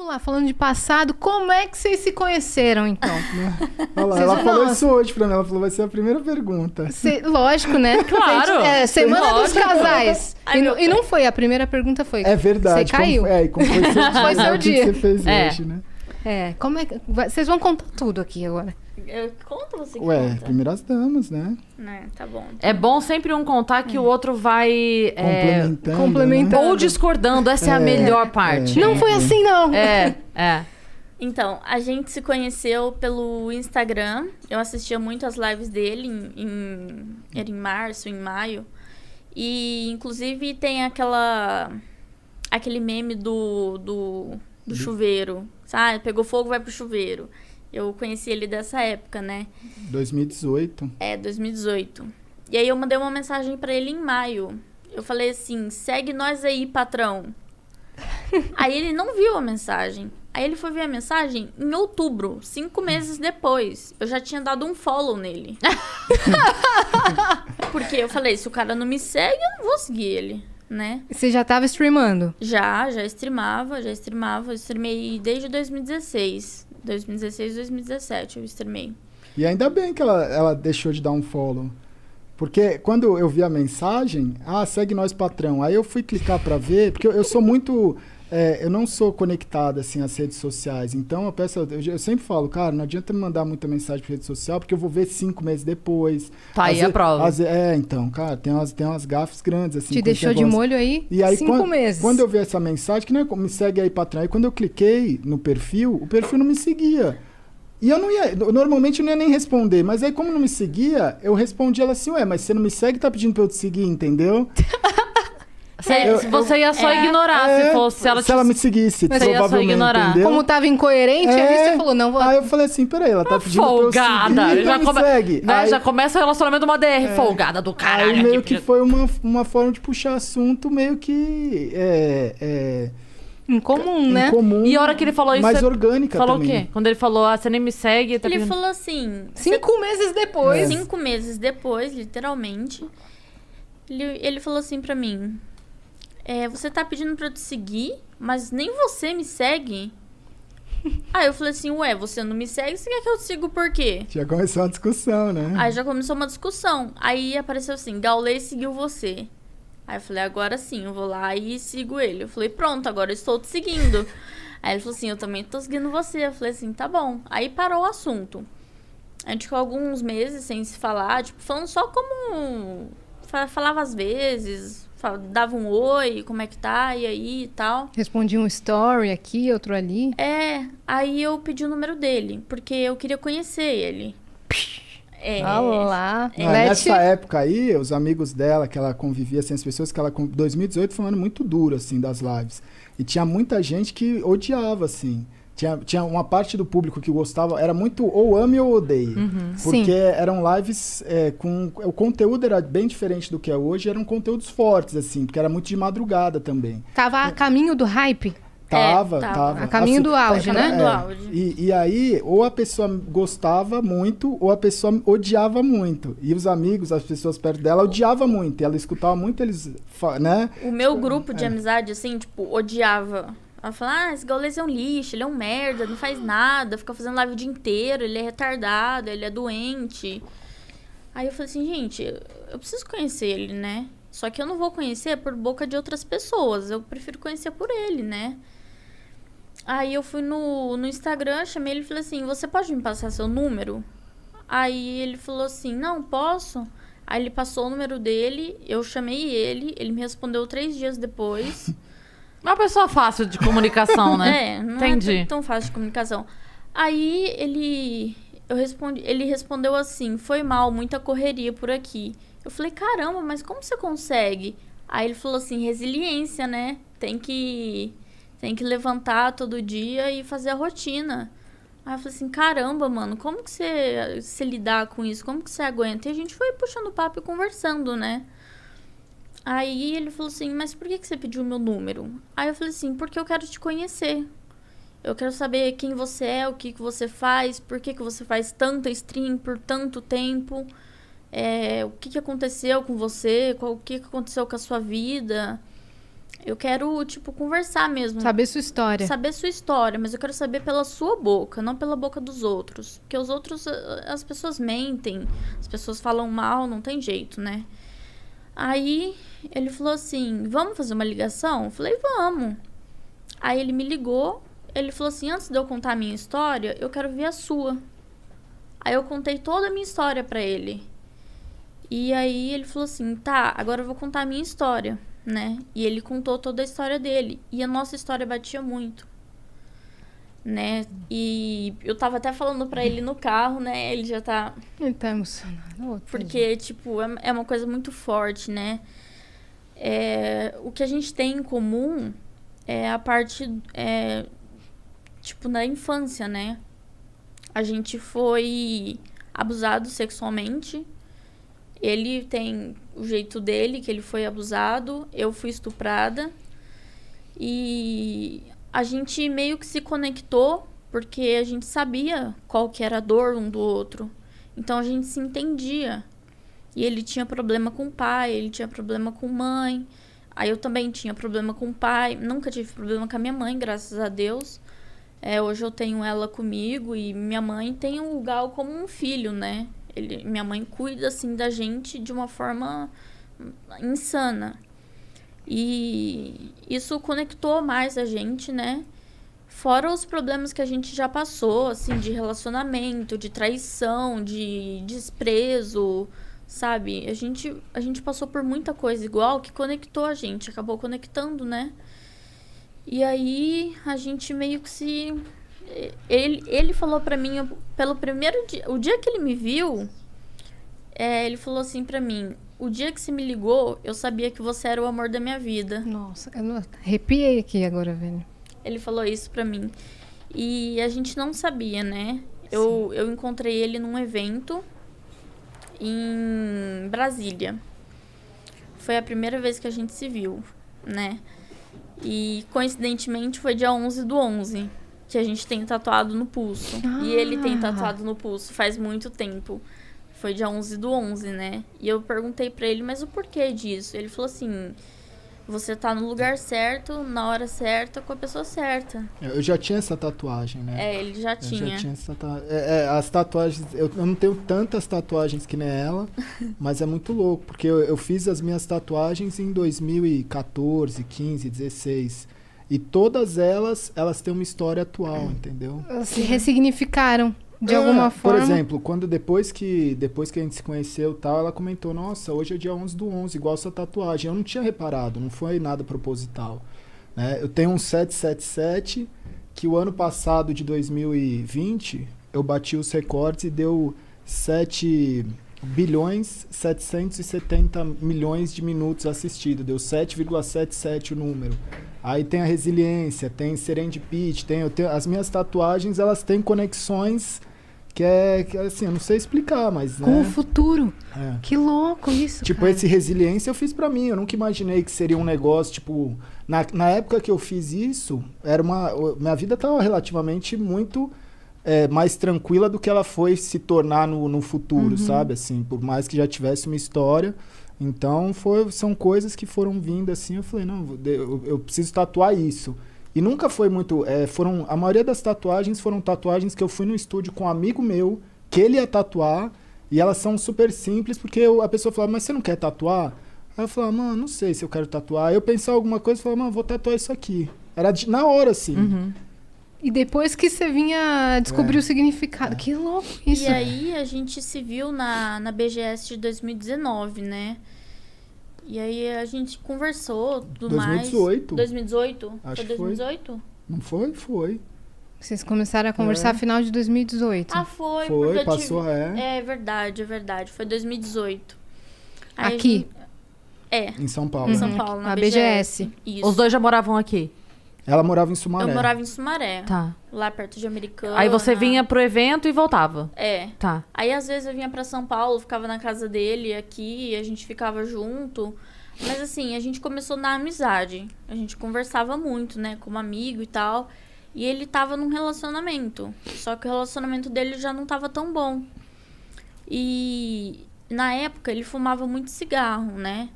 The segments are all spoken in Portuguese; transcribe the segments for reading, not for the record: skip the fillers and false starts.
Vamos lá, falando de passado, como é que vocês se conheceram, então? Olha lá, ela falou isso hoje pra mim. Ela falou, vai ser a primeira pergunta. Lógico, né? Claro. Semana dos casais. E não foi, a primeira pergunta foi... É verdade. Você caiu. Como foi seu dia. Foi seu dia. O que você fez hoje, né? Como é que... Vocês vão contar tudo aqui agora. Conta você que Ué, conta. primeiras damas, né? Tá bom. É bom sempre um contar que o outro vai... complementando. Ou discordando, essa é a melhor parte. Não foi assim, não. Então, a gente se conheceu pelo Instagram. Eu assistia muito as lives dele era em março, em maio. E, inclusive, tem aquele meme do chuveiro. Sabe? Pegou fogo, vai pro chuveiro. Eu conheci ele dessa época, né? 2018. 2018. E aí eu mandei uma mensagem pra ele em maio. Eu falei assim, segue nós aí, patrão. Aí ele não viu a mensagem. Aí ele foi ver a mensagem em outubro, 5 meses depois. Eu já tinha dado um follow nele. Porque eu falei, se o cara não me segue, eu não vou seguir ele, né? Você já tava streamando? Já streamava. Eu streamei desde 2016. 2017 eu streamei. E ainda bem que ela deixou de dar um follow. Porque quando eu vi a mensagem, segue nós, patrão. Aí eu fui clicar pra ver, porque eu sou muito... eu não sou conectado, assim, às redes sociais. Então, eu sempre falo, cara, não adianta me mandar muita mensagem pra rede social, porque eu vou ver 5 meses depois. Tá aí a prova. Então, cara, tem umas gafes grandes, assim. Te deixou de molho aí? E aí 5 meses. Quando eu vi essa mensagem, que não é me segue aí, patrão. Aí quando eu cliquei no perfil, o perfil não me seguia. E eu não ia... Normalmente eu não ia nem responder. Mas aí, como não me seguia, eu respondi ela assim, mas você não me segue, tá pedindo pra eu te seguir, entendeu? Você ia só ignorar se fosse... Se ela me seguisse, você ia só ignorar. Entendeu? Como tava incoerente, aí você falou, não vou... Aí eu falei assim, peraí, ela tá pedindo folgada. pra eu seguir, então me segue. Aí, já começa o relacionamento de uma DR, folgada do caralho. Aí meio que foi uma forma de puxar assunto meio que... Incomum, né? Incomum, e a hora que ele falou isso... mais orgânica falou também. o quê? Quando ele falou, você nem me segue... Ele falou assim... 5 meses depois. 5 meses depois, literalmente. Ele falou assim pra mim... você tá pedindo pra eu te seguir, mas nem você me segue? Aí eu falei assim, você não me segue, você quer que eu te siga por quê? Já começou uma discussão, né? Aí já começou uma discussão. Aí apareceu assim, Gaulês seguiu você. Aí eu falei, agora sim, eu vou lá e sigo ele. Eu falei, pronto, agora eu estou te seguindo. Aí ele falou assim, eu também tô seguindo você. Eu falei assim, tá bom. Aí parou o assunto. A gente ficou alguns meses sem se falar, tipo, falando só como... Falava às vezes, dava um oi, como é que tá, e aí e tal. Respondi um story aqui, outro ali. Aí eu pedi o número dele, porque eu queria conhecer ele. Olá. Nessa época aí, os amigos dela, que ela convivia, assim, as pessoas que ela... 2018 foi um ano muito duro, assim, das lives. E tinha muita gente que odiava, assim. Tinha uma parte do público que gostava, era muito ou ame ou odeie. Porque eram lives o conteúdo era bem diferente do que é hoje, eram conteúdos fortes, assim, porque era muito de madrugada também. Tava a caminho do hype? Tava. A caminho assim, do auge, né? Do auge. E aí, ou a pessoa gostava muito, ou a pessoa odiava muito. E os amigos, as pessoas perto dela, odiavam muito. E ela escutava muito eles, né? O meu grupo de amizade, assim, tipo, odiava. Ela fala, esse Gaulês é um lixo, ele é um merda, não faz nada, fica fazendo live o dia inteiro, ele é retardado, ele é doente. Aí eu falei assim, gente, eu preciso conhecer ele, né? Só que eu não vou conhecer por boca de outras pessoas, eu prefiro conhecer por ele, né? Aí eu fui no Instagram, chamei ele e falei assim, você pode me passar seu número? Aí ele falou assim, não, posso. Aí ele passou o número dele, eu chamei ele me respondeu 3 dias depois. Uma pessoa fácil de comunicação, né? Não Entendi. é tão fácil de comunicação. Aí ele respondeu assim, foi mal, muita correria por aqui. Eu falei, caramba, mas como você consegue? Aí ele falou assim, resiliência, né? Tem que levantar todo dia e fazer a rotina. Aí eu falei assim, caramba, mano, como que você lidar com isso? Como que você aguenta? E a gente foi puxando papo e conversando, né? Aí ele falou assim, mas por que você pediu meu número? Aí eu falei assim, porque eu quero te conhecer. Eu quero saber quem você é, o que você faz, por que você faz tanta stream por tanto tempo. O que aconteceu com você, o que aconteceu com a sua vida. Eu quero, tipo, conversar mesmo. Saber sua história. Saber sua história, mas eu quero saber pela sua boca, não pela boca dos outros. Porque os outros, as pessoas mentem, as pessoas falam mal, não tem jeito, né? Aí ele falou assim, vamos fazer uma ligação? Eu falei, vamos. Aí ele me ligou, ele falou assim, antes de eu contar a minha história, eu quero ver a sua. Aí eu contei toda a minha história pra ele. E aí ele falou assim, tá, agora eu vou contar a minha história, né? E ele contou toda a história dele. E a nossa história batia muito, né? E eu tava até falando pra ele no carro, né? Ele já tá... Ele tá emocionado. Porque, tipo, é uma coisa muito forte, né? O que a gente tem em comum é a parte, tipo, na infância, né? A gente foi abusado sexualmente. Ele tem o jeito dele, que ele foi abusado. Eu fui estuprada. E a gente meio que se conectou porque a gente sabia qual que era a dor um do outro. Então a gente se entendia. E ele tinha problema com o pai, ele tinha problema com mãe. Aí eu também tinha problema com o pai. Nunca tive problema com a minha mãe, graças a Deus. Hoje eu tenho ela comigo e minha mãe tem o Gal como um filho, né? Minha mãe cuida, assim, da gente de uma forma insana. E isso conectou mais a gente, né? Fora os problemas que a gente já passou, assim, de relacionamento, de traição, de desprezo, sabe? A gente passou por muita coisa igual que conectou a gente, acabou conectando, né? E aí a gente meio que se... Ele falou pra mim, pelo primeiro dia... O dia que ele me viu, ele falou assim pra mim, o dia que você me ligou, eu sabia que você era o amor da minha vida. Nossa, eu não... arrepiei aqui agora, velho. Ele falou isso pra mim. E a gente não sabia, né? Eu encontrei ele num evento em Brasília. Foi a primeira vez que a gente se viu, né? E, coincidentemente, foi dia 11/11, que a gente tem tatuado no pulso. E ele tem tatuado no pulso faz muito tempo. Foi dia 11/11, né? E eu perguntei pra ele, mas o porquê disso? Ele falou assim, você tá no lugar certo, na hora certa, com a pessoa certa. Eu já tinha essa tatuagem, né? Ele já tinha. Eu já tinha essa tatuagem. As tatuagens, eu não tenho tantas tatuagens que nem ela, mas é muito louco, porque eu fiz as minhas tatuagens em 2014, 15, 16. E todas elas têm uma história atual, entendeu? Se ressignificaram de alguma forma. Por exemplo, depois que a gente se conheceu e tal, ela comentou, nossa, hoje é dia 11/11, igual essa tatuagem. Eu não tinha reparado, não foi nada proposital, né? Eu tenho um 777, que o ano passado, de 2020, eu bati os recordes e deu 7.770 de minutos assistidos. Deu 7,77 o número. Aí tem a resiliência, tem serendipity, as minhas tatuagens, elas têm conexões que assim, eu não sei explicar, mas... Com né? o futuro. É. Que louco isso, Tipo, cara. esse resiliência eu fiz pra mim. Eu nunca imaginei que seria um negócio, tipo... Na época que eu fiz isso, minha vida tava relativamente muito mais tranquila do que ela foi se tornar no futuro, sabe? Assim, por mais que já tivesse uma história. Então, são coisas que foram vindo assim. Eu falei, não, eu preciso tatuar isso. E nunca foi muito... a maioria das tatuagens foram tatuagens que eu fui no estúdio com um amigo meu, que ele ia tatuar, e elas são super simples, porque a pessoa falava, mas você não quer tatuar? Aí eu falava, mano, não sei se eu quero tatuar. Aí eu pensava alguma coisa e falava, mano, vou tatuar isso aqui. Era na hora, assim. E depois que você vinha descobrir o significado. Que louco isso. E aí a gente se viu na BGS de 2019, né? E aí a gente conversou, tudo 2018. mais. 2018? Acho Foi que foi. 2018? Não foi? Foi. Vocês começaram a conversar no final de 2018. Ah, foi. Foi, porque eu passou, É verdade. Foi 2018. Aí Aqui? Em São Paulo. Em São Paulo, na A BGS. Isso. Os dois já moravam aqui? Ela morava em Sumaré. Eu morava em Sumaré. Tá. Lá perto de Americana. Aí você vinha pro evento e voltava? Tá. Aí às vezes eu vinha pra São Paulo, ficava na casa dele aqui, a gente ficava junto. Mas assim, a gente começou na amizade. A gente conversava muito, né, como amigo e tal. E ele tava num relacionamento. Só que o relacionamento dele já não tava tão bom. E na época ele fumava muito cigarro, né?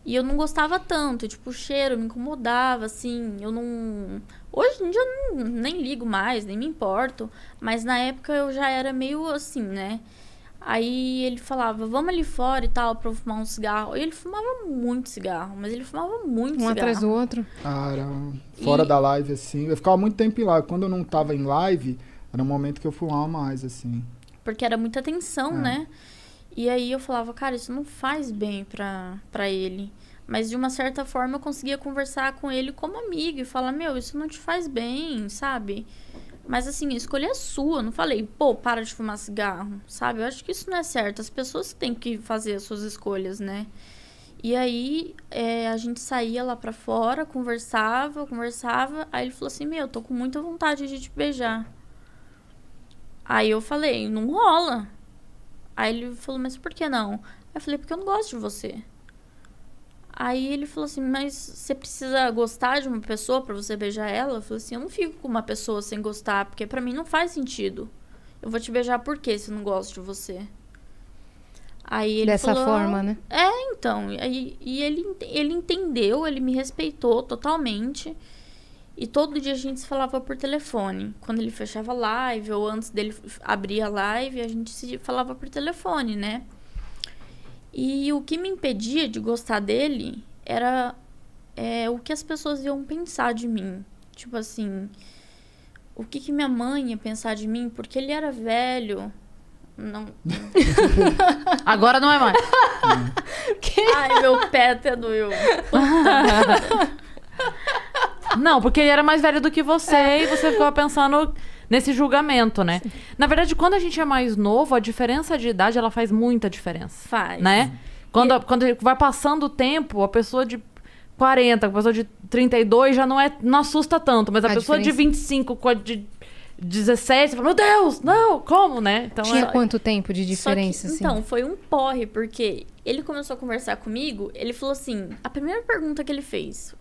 E eu não gostava tanto, tipo, o cheiro me incomodava, assim, eu não... Hoje em dia eu nem ligo mais, nem me importo, mas na época eu já era meio assim, né? Aí ele falava, vamos ali fora e tal, pra eu fumar um cigarro. E ele fumava muito cigarro, mas ele fumava muito Um cigarro. atrás do outro. Era fora da live, assim. Eu ficava muito tempo em live. Quando eu não tava em live, era um momento que eu fumava mais, assim. Porque era muita tensão, né? E aí eu falava, cara, isso não faz bem pra ele. Mas de uma certa forma eu conseguia conversar com ele como amigo e falar, meu, isso não te faz bem, sabe? Mas assim, a escolha é sua. Eu não falei, pô, para de fumar cigarro, sabe? Eu acho que isso não é certo. As pessoas têm que fazer as suas escolhas, né? E aí a gente saía lá pra fora, conversava. Aí ele falou assim, meu, tô com muita vontade de te beijar. Aí eu falei, não rola. Aí ele falou, mas por que não? Aí eu falei, porque eu não gosto de você. Aí ele falou assim, mas você precisa gostar de uma pessoa pra você beijar ela? Eu falei assim, eu não fico com uma pessoa sem gostar, porque pra mim não faz sentido. Eu vou te beijar por quê se eu não gosto de você? Aí ele Dessa falou, forma, né? Então. E ele entendeu, ele me respeitou totalmente. E todo dia a gente se falava por telefone. Quando ele fechava a live, ou antes dele abrir a live, a gente se falava por telefone, né? E o que me impedia de gostar dele era o que as pessoas iam pensar de mim. Tipo assim, o que minha mãe ia pensar de mim? Porque ele era velho. Não. Agora não é mais. Ai, meu pé até doeu. Não, porque ele era mais velho do que você e você ficava pensando nesse julgamento, né? Sim. Na verdade, quando a gente é mais novo, a diferença de idade, ela faz muita diferença. Faz. Né? Quando vai passando o tempo, a pessoa de 40, a pessoa de 32 já não assusta tanto, mas a pessoa de 25 com a de 17, você fala, meu Deus, não, como, né? Então, tinha quanto tempo de diferença, assim? Então, foi um porre, porque ele começou a conversar comigo, ele falou assim, a primeira pergunta que ele fez,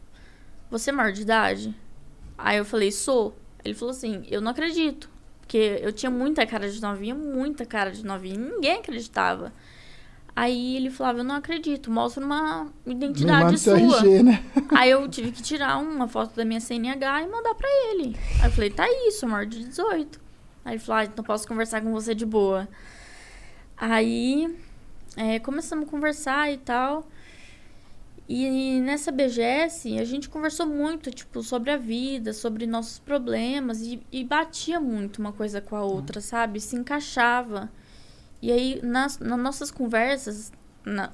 você é maior de idade? Aí eu falei, sou. Ele falou assim, eu não acredito. Porque eu tinha muita cara de novinha, ninguém acreditava. Aí ele falava, eu não acredito, mostra uma identidade sua. RG, né? Aí eu tive que tirar uma foto da minha CNH e mandar pra ele. Aí eu falei, tá aí, sou maior de 18. Aí ele falou, então posso conversar com você de boa. Aí começamos a conversar e tal. E nessa BGS, a gente conversou muito, tipo, sobre a vida, sobre nossos problemas. E batia muito uma coisa com a outra, sabe? Se encaixava. E aí, nas nossas conversas,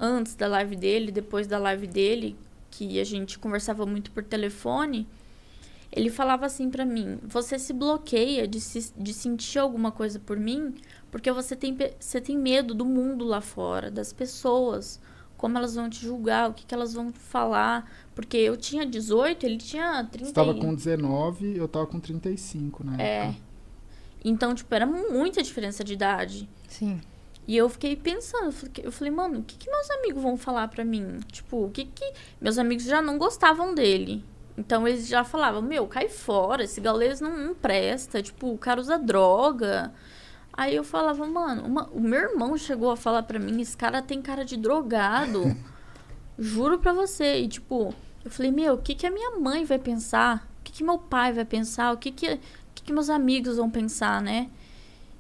antes da live dele, depois da live dele, que a gente conversava muito por telefone, ele falava assim pra mim, você se bloqueia de sentir alguma coisa por mim, porque você tem medo do mundo lá fora, das pessoas, como elas vão te julgar, o que elas vão falar. Porque eu tinha 18, ele tinha 30. Você tava com 19, eu tava com 35, né? Então, tipo, era muita diferença de idade. Sim. E eu fiquei pensando, eu falei, mano, o que meus amigos vão falar pra mim? Tipo, meus amigos já não gostavam dele. Então, eles já falavam, meu, cai fora, esse gaulês não presta, tipo, o cara usa droga. Aí eu falava, mano, o meu irmão chegou a falar pra mim, esse cara tem cara de drogado. Juro pra você. E, tipo, eu falei, meu, o que a minha mãe vai pensar? O que meu pai vai pensar? O que meus amigos vão pensar, né?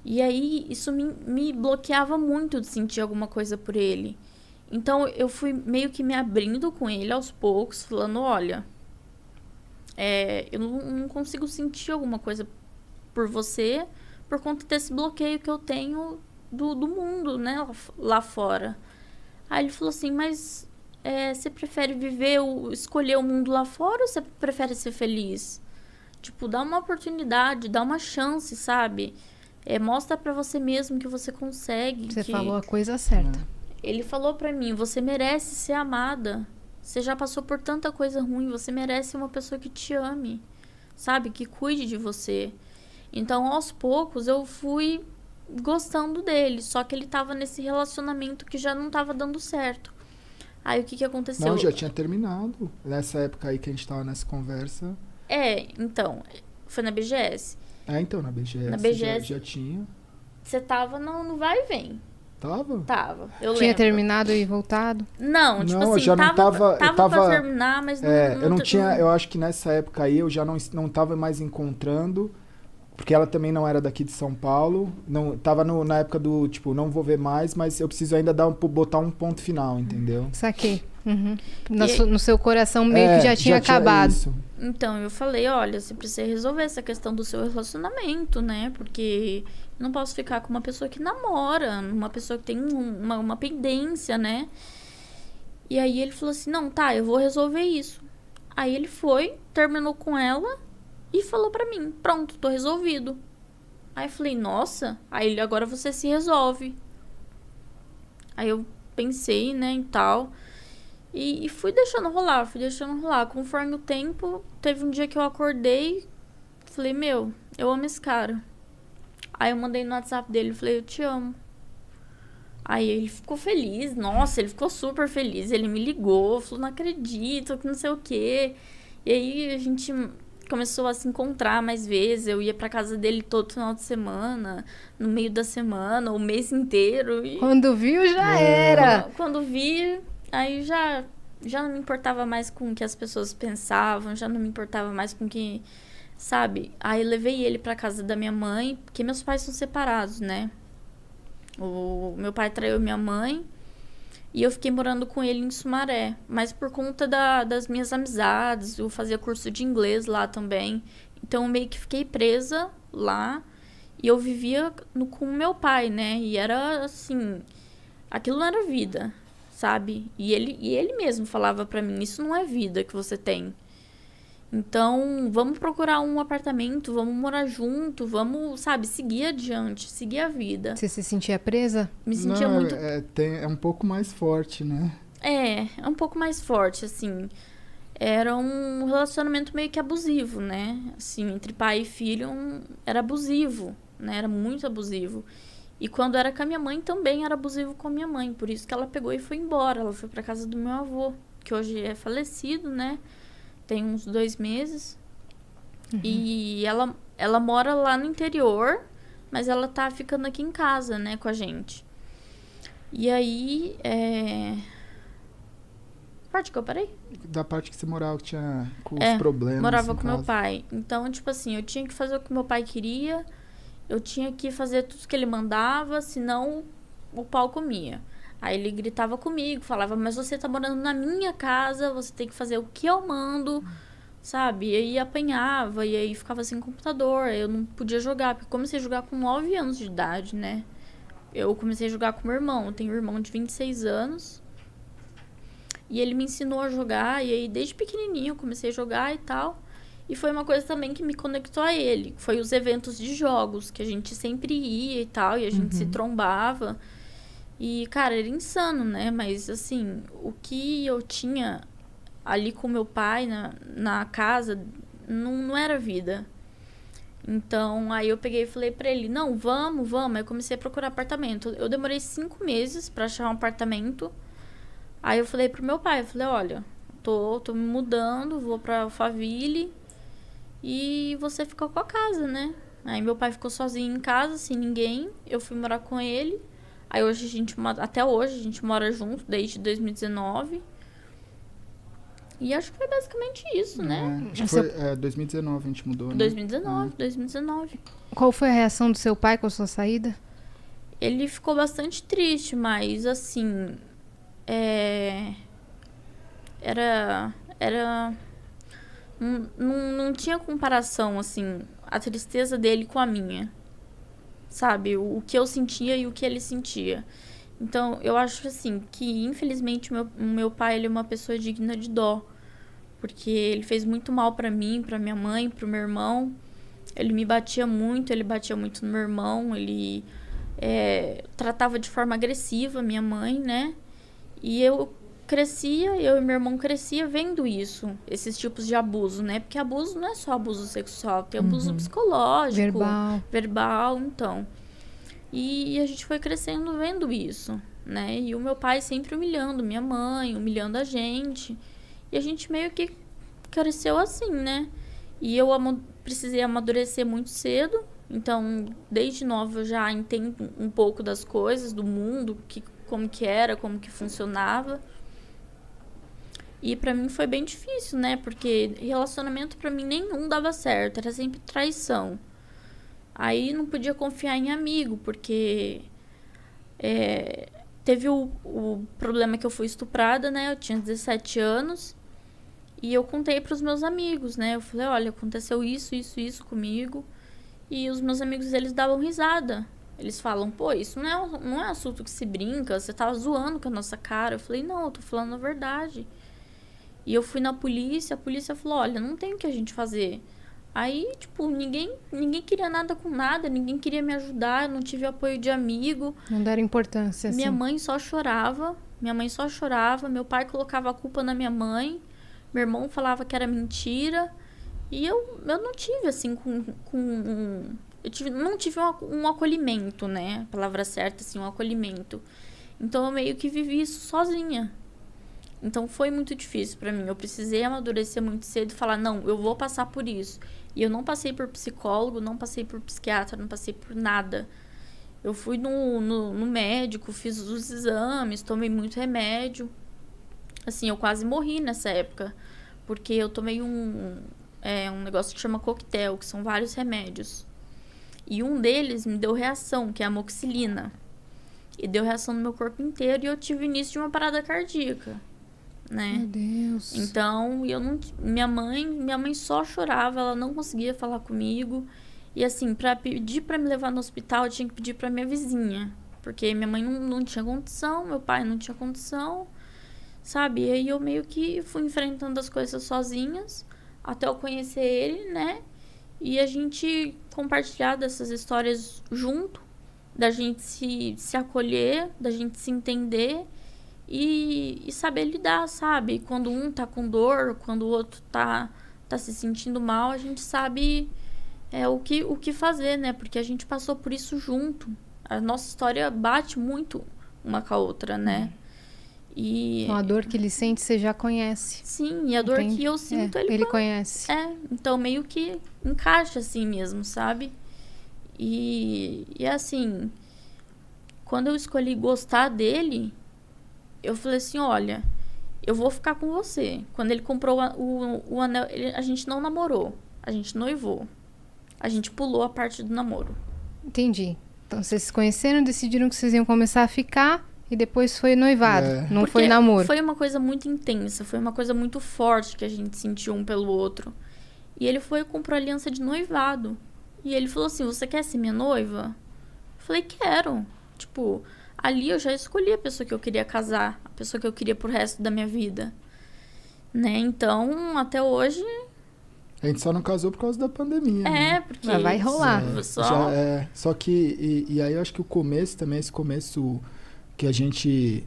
E aí, isso me bloqueava muito de sentir alguma coisa por ele. Então, eu fui meio que me abrindo com ele aos poucos, falando, olha, eu não consigo sentir alguma coisa por você por conta desse bloqueio que eu tenho do mundo, né, lá fora. Aí ele falou assim, mas você prefere escolher o mundo lá fora ou você prefere ser feliz? Tipo, dá uma oportunidade, dá uma chance, sabe? Mostra pra você mesmo que você consegue. Você falou a coisa certa. Ele falou pra mim, você merece ser amada. Você já passou por tanta coisa ruim, você merece uma pessoa que te ame, sabe? Que cuide de você. Então, aos poucos, eu fui gostando dele. Só que ele tava nesse relacionamento que já não tava dando certo. Aí, o que aconteceu? Não, já tinha terminado. Nessa época aí que a gente tava nessa conversa. Então, foi na BGS. Então, na BGS. Na BGS já tinha. Você tava no vai e vem. Tava? Tava, eu Tinha lembro. terminado e voltado? Não, tipo Não, eu assim, já não tava- tava eu tava- pra terminar, mas não... Eu não tinha, eu acho que nessa época aí eu já não tava mais encontrando, porque ela também não era daqui de São Paulo, não tava na época do, tipo, não vou ver mais, mas eu preciso ainda botar um ponto final, entendeu? Saquei. Uhum. E- No seu coração meio que já tinha acabado. Isso. Então, eu falei, olha, você precisa resolver essa questão do seu relacionamento, né? Porque eu não posso ficar com uma pessoa que namora, uma pessoa que tem uma pendência, né? E aí ele falou assim, não, tá, eu vou resolver isso. Aí ele foi, terminou com ela e falou pra mim, pronto, tô resolvido. Aí eu falei, nossa, aí ele, agora você se resolve. Aí eu pensei, né, e tal... E fui deixando rolar. Conforme o tempo, teve um dia que eu acordei, falei, meu, eu amo esse cara. Aí eu mandei no WhatsApp dele, falei, eu te amo. Aí ele ficou feliz, nossa, ele ficou super feliz. Ele me ligou, falou, não acredito, que não sei o quê. E aí a gente começou a se encontrar mais vezes. Eu ia pra casa dele todo final de semana, no meio da semana, o mês inteiro. E Quando viu, já era. quando vi... Aí já não me importava mais com o que as pessoas pensavam, já não me importava mais com o que, sabe? Aí eu levei ele pra casa da minha mãe, porque meus pais são separados, né? O meu pai traiu minha mãe e eu fiquei morando com ele em Sumaré. Mas por conta das minhas amizades, eu fazia curso de inglês lá também. Então eu meio que fiquei presa lá e eu vivia com o meu pai, né? E era assim, aquilo não era vida. Sabe? E ele mesmo falava pra mim, isso não é vida que você tem. Então, vamos procurar um apartamento, vamos morar junto, vamos, sabe, seguir adiante, seguir a vida. Você se sentia presa? Me sentia Não, muito... é um pouco mais forte, né? É um pouco mais forte, assim. Era um relacionamento meio que abusivo, né? Assim, entre pai e filho, era abusivo, né? Era muito abusivo. E quando era com a minha mãe, também era abusivo com a minha mãe. Por isso que ela pegou e foi embora. Ela foi pra casa do meu avô, que hoje é falecido, né? Tem uns 2 meses. Uhum. E ela mora lá no interior, mas ela tá ficando aqui em casa, né, com a gente. E aí, parte que eu parei? Da parte que você morava, que tinha com os problemas. Morava com casa. meu pai. Então, tipo assim, eu tinha que fazer o que meu pai queria... Eu tinha que fazer tudo que ele mandava, senão o pau comia. Aí ele gritava comigo, falava, mas você tá morando na minha casa, você tem que fazer o que eu mando, sabe? E aí apanhava, e aí ficava sem computador, eu não podia jogar, porque eu comecei a jogar com 9 anos de idade, né? Eu comecei a jogar com meu irmão, eu tenho um irmão de 26 anos, e ele me ensinou a jogar, e aí desde pequenininho eu comecei a jogar e tal... E foi uma coisa também que me conectou a ele. Foi os eventos de jogos, que a gente sempre ia e tal, e a gente se trombava. E, cara, era insano, né? Mas, assim, o que eu tinha ali com meu pai na casa não era vida. Então, aí eu peguei e falei pra ele, não, vamos. Aí eu comecei a procurar apartamento. Eu demorei 5 meses pra achar um apartamento. Aí eu falei pro meu pai, eu falei, olha, tô me mudando, vou pra Alphaville... E você ficou com a casa, né? Aí meu pai ficou sozinho em casa, sem ninguém. Eu fui morar com ele. Aí hoje até hoje a gente mora junto, desde 2019. E acho que foi basicamente isso, né? Acho que foi 2019 a gente mudou, né? 2019. Qual foi a reação do seu pai com a sua saída? Ele ficou bastante triste, mas assim... Era... Não tinha comparação, assim, a tristeza dele com a minha. Sabe? O que eu sentia e o que ele sentia. Então, eu acho, assim, que infelizmente o meu pai, ele é uma pessoa digna de dó. Porque ele fez muito mal pra mim, pra minha mãe, pro meu irmão. Ele me batia muito, ele batia muito no meu irmão. Ele tratava de forma agressiva minha mãe, né? E eu e meu irmão crescia vendo isso, esses tipos de abuso, né? Porque abuso não é só abuso sexual, tem abuso psicológico, verbal, então. E a gente foi crescendo vendo isso, né? E o meu pai sempre humilhando minha mãe, humilhando a gente. E a gente meio que cresceu assim, né? E eu precisei amadurecer muito cedo, Então, desde nova eu já entendo um pouco das coisas, do mundo, como que era, como que funcionava. E pra mim foi bem difícil, né? Porque relacionamento pra mim nenhum dava certo, era sempre traição. Aí não podia confiar em amigo, porque teve o problema que eu fui estuprada, né? Eu tinha 17 anos e eu contei pros meus amigos, né? Eu falei, olha, aconteceu isso comigo. E os meus amigos, eles davam risada. Eles falam, pô, isso não é assunto que se brinca, você tá zoando com a nossa cara. Eu falei, não, eu tô falando a verdade. E eu fui na polícia, a polícia falou, olha, não tem o que a gente fazer. Aí, tipo, ninguém queria nada com nada, ninguém queria me ajudar, eu não tive apoio de amigo. Não deram importância, assim. Minha mãe só chorava, meu pai colocava a culpa na minha mãe, meu irmão falava que era mentira. E eu não tive, assim, não tive um acolhimento, né? A palavra certa, assim, um acolhimento. Então, eu meio que vivi isso sozinha. Então, foi muito difícil pra mim. Eu precisei amadurecer muito cedo e falar, não, eu vou passar por isso. E eu não passei por psicólogo, não passei por psiquiatra, não passei por nada. Eu fui no médico, fiz os exames, tomei muito remédio. Assim, eu quase morri nessa época. Porque eu tomei um negócio que chama coquetel, que são vários remédios. E um deles me deu reação, que é a amoxicilina. E deu reação no meu corpo inteiro e eu tive início de uma parada cardíaca, né? Meu Deus. Então, minha mãe só chorava, ela não conseguia falar comigo. E assim, pra pedir pra me levar no hospital, eu tinha que pedir pra minha vizinha. Porque minha mãe não tinha condição, meu pai não tinha condição, sabe? E aí eu meio que fui enfrentando as coisas sozinhas, até eu conhecer ele, né? E a gente compartilhar dessas histórias junto, da gente se acolher, da gente se entender e saber lidar, sabe? Quando um tá com dor, quando o outro tá se sentindo mal, a gente sabe o que fazer, né? Porque a gente passou por isso junto. A nossa história bate muito uma com a outra, né? Então, a dor que ele sente, você já conhece. Sim, e a dor que eu sinto, ele conhece. Então meio que encaixa assim mesmo, sabe? E assim, quando eu escolhi gostar dele, eu falei assim, olha, eu vou ficar com você. Quando ele comprou o anel, a gente não namorou, a gente noivou. A gente pulou a parte do namoro. Entendi. Então, vocês se conheceram, decidiram que vocês iam começar a ficar... E depois foi noivado, não porque foi namoro. Foi uma coisa muito intensa, foi uma coisa muito forte que a gente sentiu um pelo outro. E ele foi e comprou aliança de noivado. E ele falou assim, você quer ser minha noiva? Eu falei, quero. Tipo, ali eu já escolhi a pessoa que eu queria casar, a pessoa que eu queria pro resto da minha vida. Né? Então, até hoje... A gente só não casou por causa da pandemia, né? Porque... Mas vai rolar. Só que... E aí eu acho que o começo também, esse começo... que a gente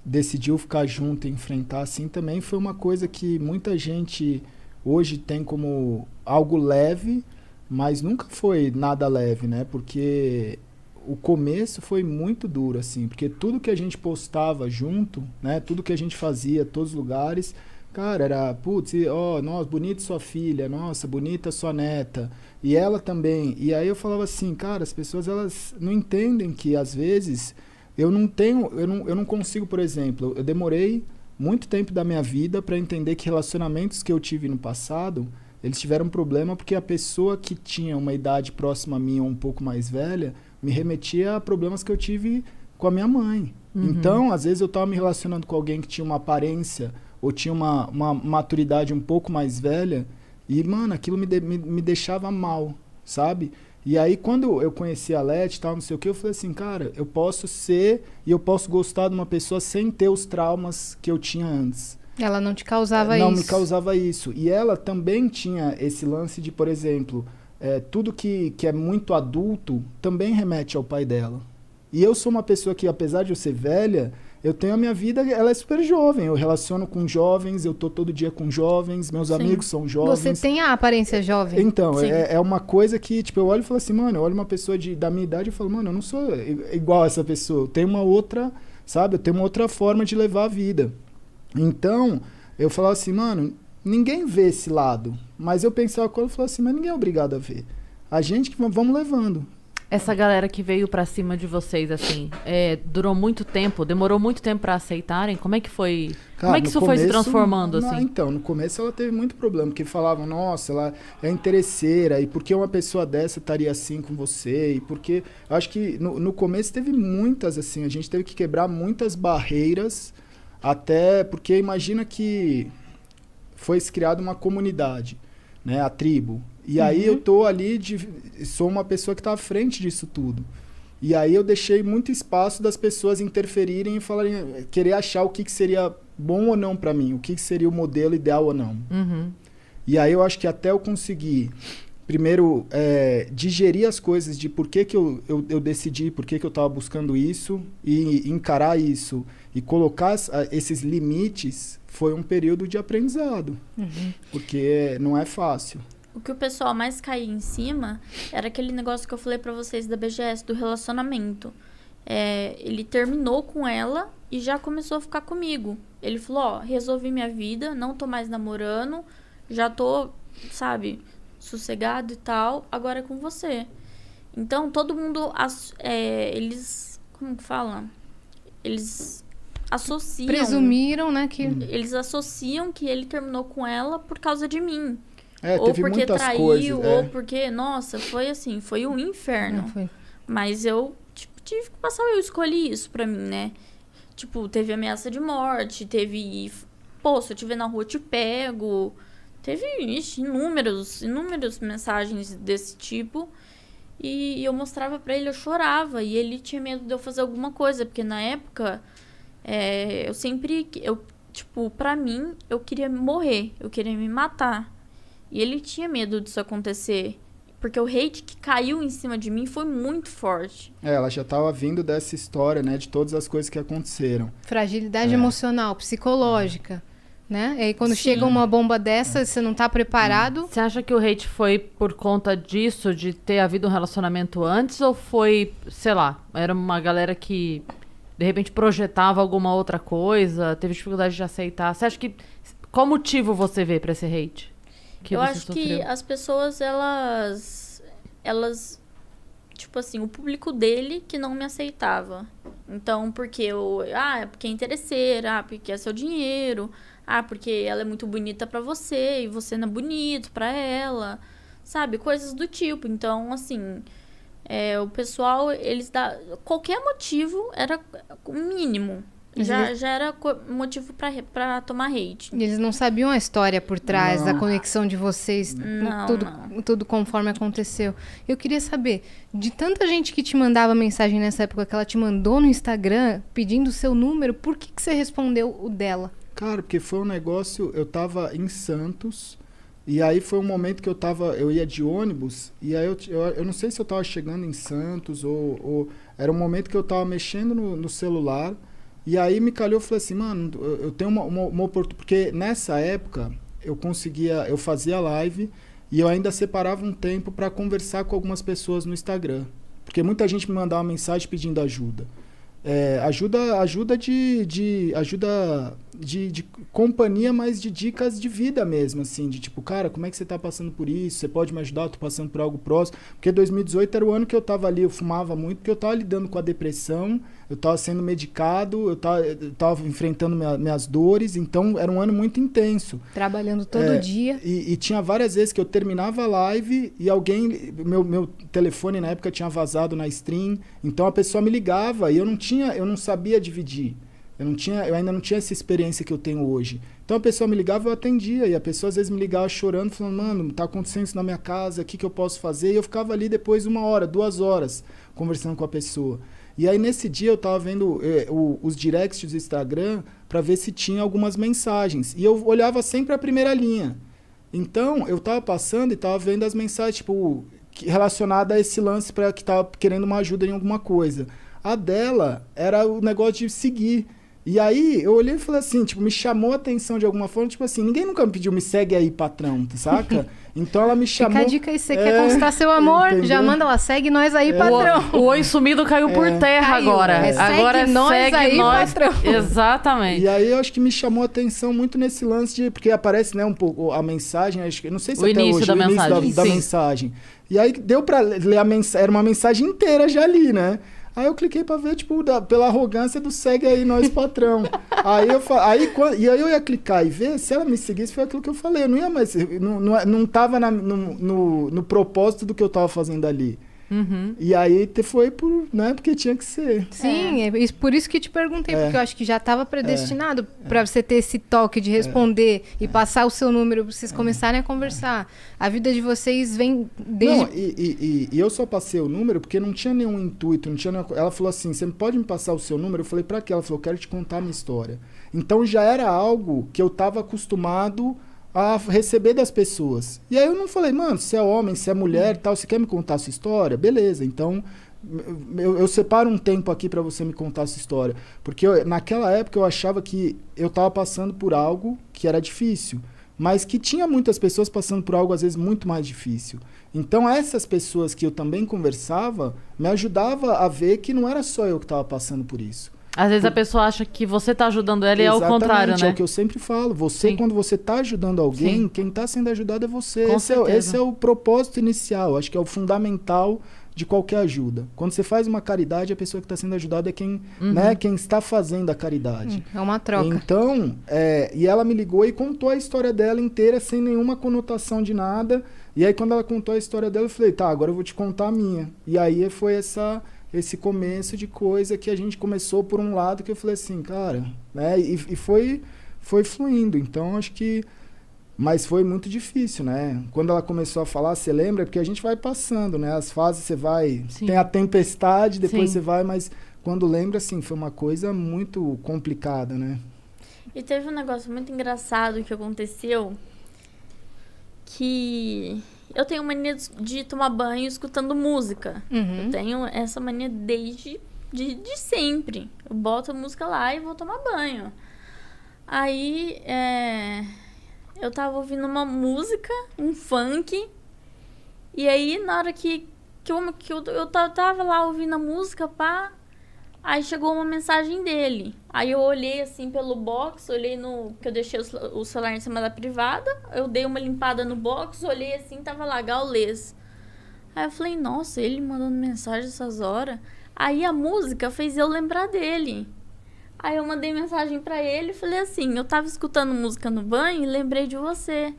decidiu ficar junto e enfrentar, assim, também foi uma coisa que muita gente hoje tem como algo leve, mas nunca foi nada leve, né? Porque o começo foi muito duro, assim, porque tudo que a gente postava junto, né? Tudo que a gente fazia, todos os lugares, cara, era, putz, nossa, bonita sua filha, nossa, bonita sua neta, e ela também. E aí eu falava assim, cara, as pessoas, elas não entendem que, às vezes... Eu não consigo, por exemplo, eu demorei muito tempo da minha vida para entender que relacionamentos que eu tive no passado, eles tiveram problema porque a pessoa que tinha uma idade próxima a mim ou um pouco mais velha, me remetia a problemas que eu tive com a minha mãe. Então, às vezes eu estava me relacionando com alguém que tinha uma aparência ou tinha uma maturidade um pouco mais velha e, mano, aquilo me deixava mal, sabe? E aí, quando eu conheci a Leti e tal, não sei o que, eu falei assim, cara, eu posso ser e eu posso gostar de uma pessoa sem ter os traumas que eu tinha antes. Ela não te causava isso? Não me causava isso. E ela também tinha esse lance de, por exemplo, tudo que é muito adulto também remete ao pai dela. E eu sou uma pessoa que, apesar de eu ser velha, eu tenho a minha vida, ela é super jovem. Eu relaciono com jovens, eu tô todo dia com jovens, meus amigos são jovens. Você tem a aparência jovem? Então, é uma coisa que, tipo, eu olho e falo assim, mano, eu olho uma pessoa da minha idade e falo, mano, eu não sou igual a essa pessoa. Eu tenho uma outra, sabe? Eu tenho uma outra forma de levar a vida. Então, eu falava assim, mano, ninguém vê esse lado. Mas eu pensava com ela e falava assim, mas ninguém é obrigado a ver. A gente que vamos levando. Essa galera que veio pra cima de vocês, assim, durou muito tempo, demorou muito tempo pra aceitarem? Como é que foi? Cara, como é que isso foi se transformando, assim? Então, no começo ela teve muito problema, porque falavam, nossa, ela é interesseira, e por que uma pessoa dessa estaria assim com você? E porque, eu acho que no começo teve muitas, assim, a gente teve que quebrar muitas barreiras, até porque imagina que foi criada uma comunidade, né, a tribo. E aí eu tô ali, sou uma pessoa que tá à frente disso tudo. E aí eu deixei muito espaço das pessoas interferirem e falarem, querer achar o que seria bom ou não para mim, o que seria o modelo ideal ou não. E aí eu acho que até eu conseguir, primeiro, digerir as coisas de por que eu decidi, por que eu estava buscando isso, e encarar isso, e colocar esses limites, foi um período de aprendizado. Porque não é fácil. O que o pessoal mais caía em cima era aquele negócio que eu falei pra vocês da BGS, do relacionamento. Ele terminou com ela e já começou a ficar comigo. Ele falou, ó, resolvi minha vida, não tô mais namorando, já tô, sabe, sossegado e tal, agora é com você. Então, todo mundo, eles, como que fala? Eles associam... Presumiram, né, que... Eles associam que ele terminou com ela por causa de mim. Ou teve porque muitas traiu, coisas, ou porque... Nossa, foi assim, foi um inferno. Foi. Mas eu tive que passar, eu escolhi isso pra mim, né? Tipo, teve ameaça de morte, teve... Pô, se eu te ver na rua, eu te pego. Teve, inúmeras mensagens desse tipo. E eu mostrava pra ele, eu chorava. E ele tinha medo de eu fazer alguma coisa. Porque na época, eu sempre... tipo, pra mim, eu queria morrer. Eu queria me matar. E ele tinha medo disso acontecer. Porque o hate que caiu em cima de mim foi muito forte. Ela já estava vindo dessa história, né? De todas as coisas que aconteceram. Fragilidade emocional, psicológica, né? E aí quando chega uma bomba dessa, você não tá preparado... Você acha que o hate foi por conta disso, de ter havido um relacionamento antes? Ou foi, sei lá, era uma galera que, de repente, projetava alguma outra coisa, teve dificuldade de aceitar? Você acha que... Qual motivo você vê pra esse hate? Eu acho que as pessoas, elas, tipo assim, o público dele que não me aceitava. Então, porque porque é interesseira, porque é seu dinheiro, porque ela é muito bonita pra você e você não é bonito pra ela, sabe? Coisas do tipo. Então, assim, o pessoal, qualquer motivo era o mínimo. Já era motivo pra tomar hate. Eles não sabiam a história por trás, a conexão de vocês, tudo conforme aconteceu. Eu queria saber, de tanta gente que te mandava mensagem nessa época, que ela te mandou no Instagram pedindo o seu número, por que você respondeu o dela? Cara, porque foi um negócio, eu tava em Santos, e aí foi um momento que eu ia de ônibus, e aí eu não sei se eu tava chegando em Santos, ou era um momento que eu tava mexendo no celular. E aí me calhou, eu falei assim, mano, eu tenho uma oportunidade, porque nessa época eu fazia live e eu ainda separava um tempo para conversar com algumas pessoas no Instagram. Porque muita gente me mandava mensagem pedindo ajuda. Ajuda de companhia, mas de dicas de vida mesmo, assim, de tipo, cara, como é que você tá passando por isso? Você pode me ajudar? Eu tô passando por algo próximo. Porque 2018 era o ano que eu tava ali, eu fumava muito, porque eu tava lidando com a depressão, eu tava sendo medicado, eu tava enfrentando minhas dores, então era um ano muito intenso. Trabalhando todo dia. E tinha várias vezes que eu terminava a live e meu telefone na época tinha vazado na stream, então a pessoa me ligava e eu não sabia dividir. Eu ainda não tinha essa experiência que eu tenho hoje. Então a pessoa me ligava, eu atendia. E a pessoa às vezes me ligava chorando, falando, mano, tá acontecendo isso na minha casa, o que eu posso fazer? E eu ficava ali depois 1 hora, 2 horas, conversando com a pessoa. E aí nesse dia eu tava vendo os directs do Instagram para ver se tinha algumas mensagens. E eu olhava sempre a primeira linha. Então eu tava passando e tava vendo as mensagens, tipo, relacionadas a esse lance para que tava querendo uma ajuda em alguma coisa. A dela era o negócio de seguir. E aí, eu olhei e falei assim, tipo, me chamou a atenção de alguma forma, tipo assim, ninguém nunca me pediu, me segue aí, patrão, saca? Então ela me chamou... Fica a dica aí, se você quer conquistar seu amor, entendeu? já manda lá, segue nós aí, patrão. O oi sumido caiu por terra agora. Agora nós aí, nós, patrão. Exatamente. E aí eu acho que me chamou a atenção muito nesse lance de... Porque aparece, né, um pouco a mensagem, acho que não sei se o até início hoje, da o início mensagem. da mensagem. E aí deu pra ler a mensagem, era uma mensagem inteira já ali, né? Aí eu cliquei pra ver, tipo, pela arrogância do segue aí, nós, patrão. E aí eu ia clicar e ver, se ela me seguisse, foi aquilo que eu falei. Eu não ia mais... Não tava no propósito do que eu tava fazendo ali. Uhum. E aí foi porque tinha que ser. Sim, por isso que te perguntei, porque eu acho que já estava predestinado para você ter esse toque de responder e passar o seu número para vocês começarem a conversar. A vida de vocês vem desde... Não, e eu só passei o número porque não tinha nenhum intuito, não tinha nenhuma... Ela falou assim, você pode me passar o seu número? Eu falei, pra quê? Ela falou, eu quero te contar a minha história. Então já era algo que eu estava acostumado a receber das pessoas. E aí eu não falei, mano, se é homem, se é mulher e tal, você quer me contar a sua história? Beleza, então eu separo um tempo aqui para você me contar a sua história. Porque naquela época eu achava que eu tava passando por algo que era difícil, mas que tinha muitas pessoas passando por algo às vezes muito mais difícil. Então essas pessoas que eu também conversava me ajudava a ver que não era só eu que tava passando por isso. Às vezes a pessoa acha que você tá ajudando ela e é o contrário, né? É o que eu sempre falo. Você, quando você tá ajudando alguém, quem tá sendo ajudado é você. Esse é o propósito inicial. Acho que é o fundamental de qualquer ajuda. Quando você faz uma caridade, a pessoa que está sendo ajudada é quem, né, quem está fazendo a caridade. É uma troca. Então, e ela me ligou e contou a história dela inteira, sem nenhuma conotação de nada. E aí, quando ela contou a história dela, eu falei, tá, agora eu vou te contar a minha. E aí foi esse começo de coisa que a gente começou por um lado que eu falei assim, cara, né? E foi fluindo. Então, acho que... Mas foi muito difícil, né? Quando ela começou a falar, você lembra? Porque a gente vai passando, né? As fases você vai... Sim. Tem a tempestade, depois você vai, mas quando lembra, assim, foi uma coisa muito complicada, né? E teve um negócio muito engraçado que aconteceu, que... Eu tenho mania de tomar banho escutando música. Uhum. Eu tenho essa mania desde de sempre. Eu boto a música lá e vou tomar banho. Aí, eu tava ouvindo uma música, um funk. E aí, na hora que eu tava lá ouvindo a música, pá... Aí chegou uma mensagem dele. Aí eu olhei assim pelo box, que eu deixei o celular em cima da privada. Eu dei uma limpada no box, olhei assim, tava lá, Gaules. Aí eu falei, nossa, ele mandando mensagem essas horas. Aí a música fez eu lembrar dele. Aí eu mandei mensagem pra ele e falei assim, eu tava escutando música no banho e lembrei de você.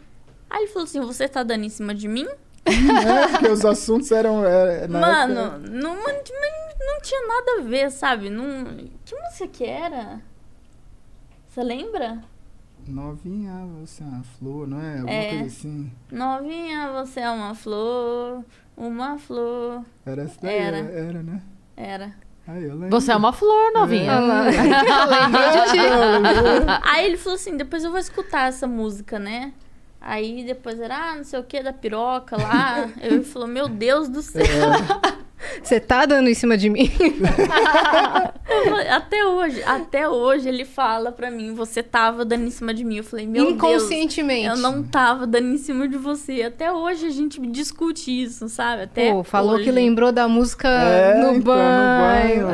Aí ele falou assim, você tá dando em cima de mim? Porque os assuntos eram... Mano, não tinha nada a ver, sabe? Que música que era? Você lembra? Novinha, você é uma flor, não é? Alguma coisa assim. Novinha, você é uma flor. Era essa daí, era, né? Era. Aí, eu lembro. Você é uma flor, novinha. Aí ele falou assim, depois eu vou escutar essa música, né? Aí depois era, não sei o que, da piroca lá. Ele falou, meu Deus do céu. Você tá dando em cima de mim? Até hoje ele fala pra mim, você tava dando em cima de mim. Eu falei, meu Deus. Inconscientemente. Eu não tava dando em cima de você. Até hoje a gente discute isso, sabe? Falou hoje. que lembrou da música no banho.